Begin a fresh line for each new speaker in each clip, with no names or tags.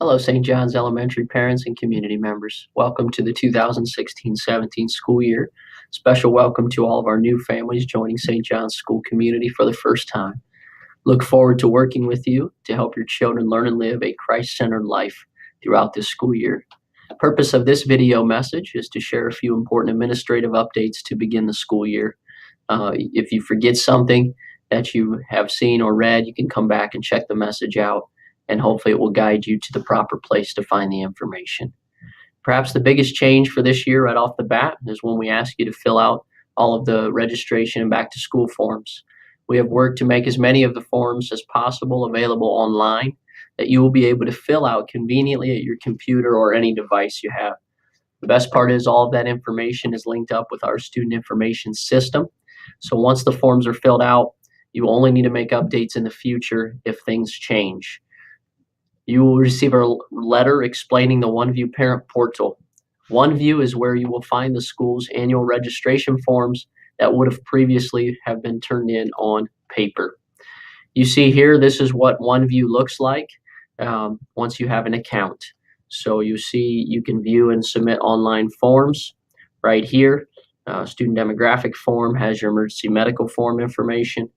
Hello, St. John's Elementary parents and community members. Welcome to the 2016-17 school year. Special welcome to all of our new families joining St. John's school community for the first time. Look forward to working with you to help your children learn and live a Christ-centered life throughout this school year. The purpose of this video message is to share a few important administrative updates to begin the school year. If you forget something that you have seen or read, you can come back and check the message out, and hopefully it will guide you to the proper place to find the information. Perhaps the biggest change for this year right off the bat is when we ask you to fill out all of the registration and back to school forms. We have worked to make as many of the forms as possible available online that you will be able to fill out conveniently at your computer or any device you have. The best part is all of that information is linked up with our student information system. So once the forms are filled out, you only need to make updates in the future if things change. You will receive a letter explaining the OneView parent portal. OneView is where you will find the school's annual registration forms that would have previously have been turned in on paper. You see here, this is what OneView looks like once you have an account. So you see you can view and submit online forms right here. Student demographic form has your emergency medical form information.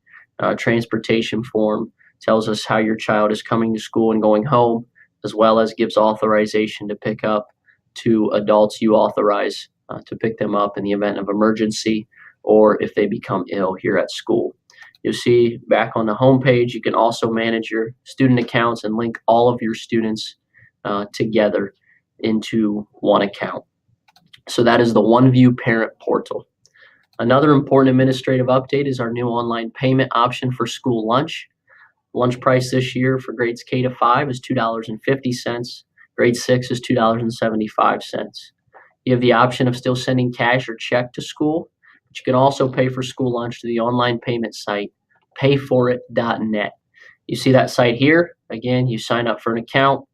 Transportation form tells us how your child is coming to school and going home, as well as gives authorization to pick up to adults you authorize to pick them up in the event of emergency or if they become ill here at school. You'll see back on the home page, you can also manage your student accounts and link all of your students together into one account. So that is the OneView parent portal. Another important administrative update is our new online payment option for school lunch. Lunch price this year for grades K to 5 is $2.50. Grade 6 is $2.75. You have the option of still sending cash or check to school, but you can also pay for school lunch to the online payment site, payforit.net. You see that site here. Again, you sign up for an account.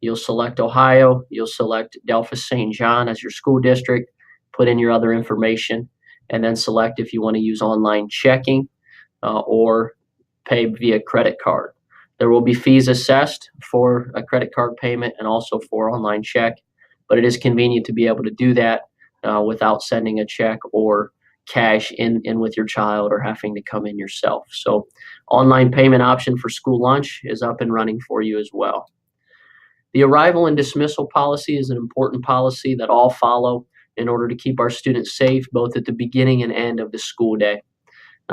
You'll select Ohio. You'll select Delphos St. John as your school district, put in your other information, and then select if you want to use online checking or pay via credit card. There will be fees assessed for a credit card payment and also for online check, but it is convenient to be able to do that without sending a check or cash in with your child or having to come in yourself. So online payment option for school lunch is up and running for you as well. The arrival and dismissal policy is an important policy that all follow in order to keep our students safe both at the beginning and end of the school day.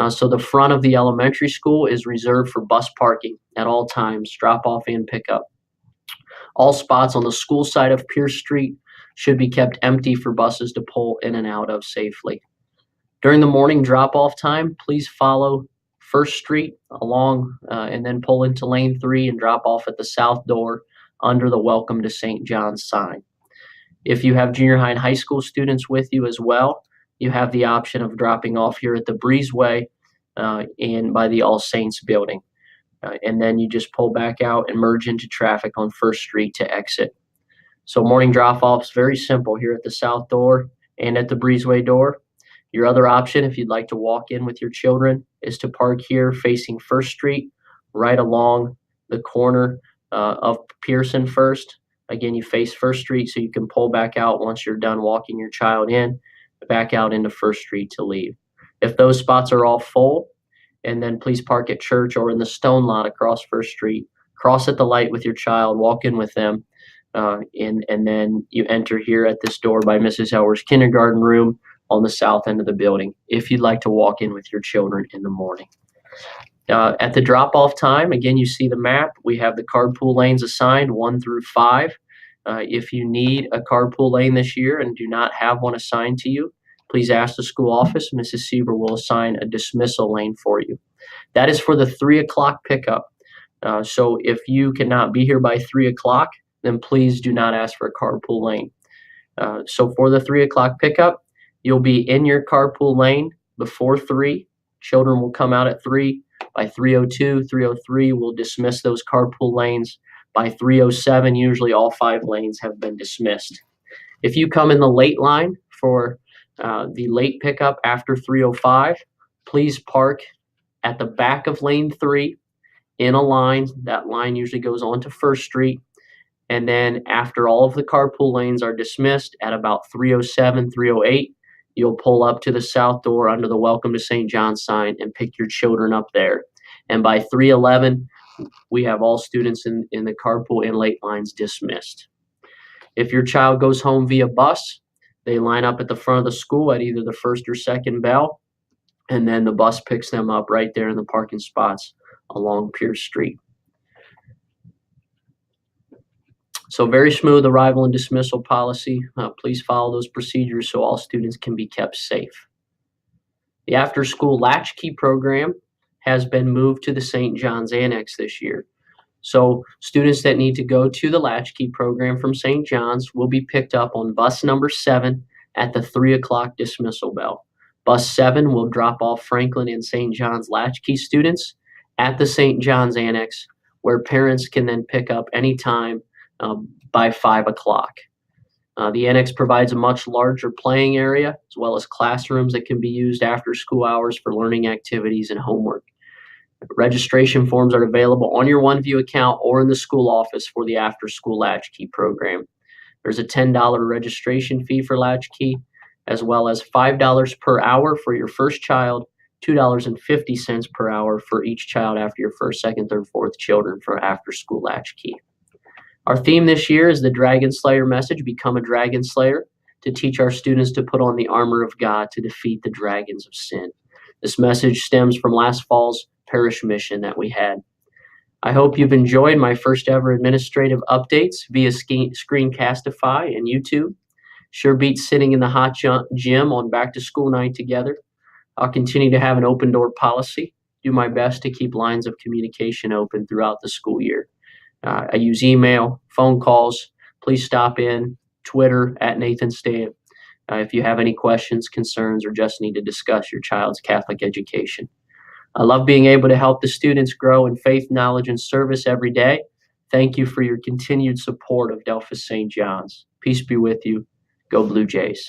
So the front of the elementary school is reserved for bus parking at all times, drop off and pick up. All spots on the school side of Pierce Street should be kept empty for buses to pull in and out of safely. During the morning drop-off time, please follow First Street along and then pull into lane 3 and drop off at the south door under the Welcome to St. John's sign. If you have junior high and high school students with you as well, you have the option of dropping off here at the Breezeway and by the All Saints building. And then you just pull back out and merge into traffic on First Street to exit. So morning drop-offs, very simple here at the south door and at the Breezeway door. Your other option, if you'd like to walk in with your children, is to park here facing First Street, right along the corner of Pearson First. Again, you face First Street so you can pull back out once you're done walking your child in, back out into First Street to leave. If those spots are all full, and then please park at church or in the stone lot across First Street. Cross at the light with your child, walk in with them, and then you enter here at this door by Mrs. Elwer's kindergarten room on the south end of the building if you'd like to walk in with your children in the morning. At the drop-off time, again, you see the map. We have the carpool lanes assigned 1 through 5. If you need a carpool lane this year and do not have one assigned to you, please ask the school office. Mrs. Seaver will assign a dismissal lane for you. That is for the 3 o'clock pickup. So if you cannot be here by 3 o'clock, then please do not ask for a carpool lane. So for the 3 o'clock pickup, you'll be in your carpool lane before 3. Children will come out at 3. By 3:02, 3:03, we'll dismiss those carpool lanes. By 3:07, usually all 5 lanes have been dismissed. If you come in the late line for the late pickup after 3:05, please park at the back of lane 3 in a line. That line usually goes on to First Street. And then after all of the carpool lanes are dismissed at about 3:07, 3:08, you'll pull up to the south door under the Welcome to St. John sign and pick your children up there. And by 3:11, we have all students in the carpool and late lines dismissed. If your child goes home via bus, they line up at the front of the school at either the first or second bell, and then the bus picks them up right there in the parking spots along Pierce Street. So very smooth arrival and dismissal policy. Please follow those procedures so all students can be kept safe. The after-school latchkey program has been moved to the St. John's Annex this year. So students that need to go to the latchkey program from St. John's will be picked up on bus number 7 at the 3 o'clock dismissal bell. Bus 7 will drop off Franklin and St. John's latchkey students at the St. John's Annex, where parents can then pick up anytime by 5 o'clock. The annex provides a much larger playing area as well as classrooms that can be used after school hours for learning activities and homework. Registration forms are available on your OneView account or in the school office for the after-school latchkey program. There's a $10 registration fee for latchkey, as well as $5 per hour for your first child, $2.50 per hour for each child after your first, second, third, fourth children for after-school latchkey. Our theme this year is the Dragon Slayer message, Become a Dragon Slayer, to teach our students to put on the armor of God to defeat the dragons of sin. This message stems from last fall's parish mission that we had. I hope you've enjoyed my first ever administrative updates via Screencastify and YouTube. Sure beats sitting in the hot gym on back to school night together. I'll continue to have an open door policy, do my best to keep lines of communication open throughout the school year. I use email, phone calls. Please stop in, Twitter at Nathan Stamp if you have any questions, concerns, or just need to discuss your child's Catholic education. I love being able to help the students grow in faith, knowledge, and service every day. Thank you for your continued support of Delphos St. John's. Peace be with you. Go Blue Jays.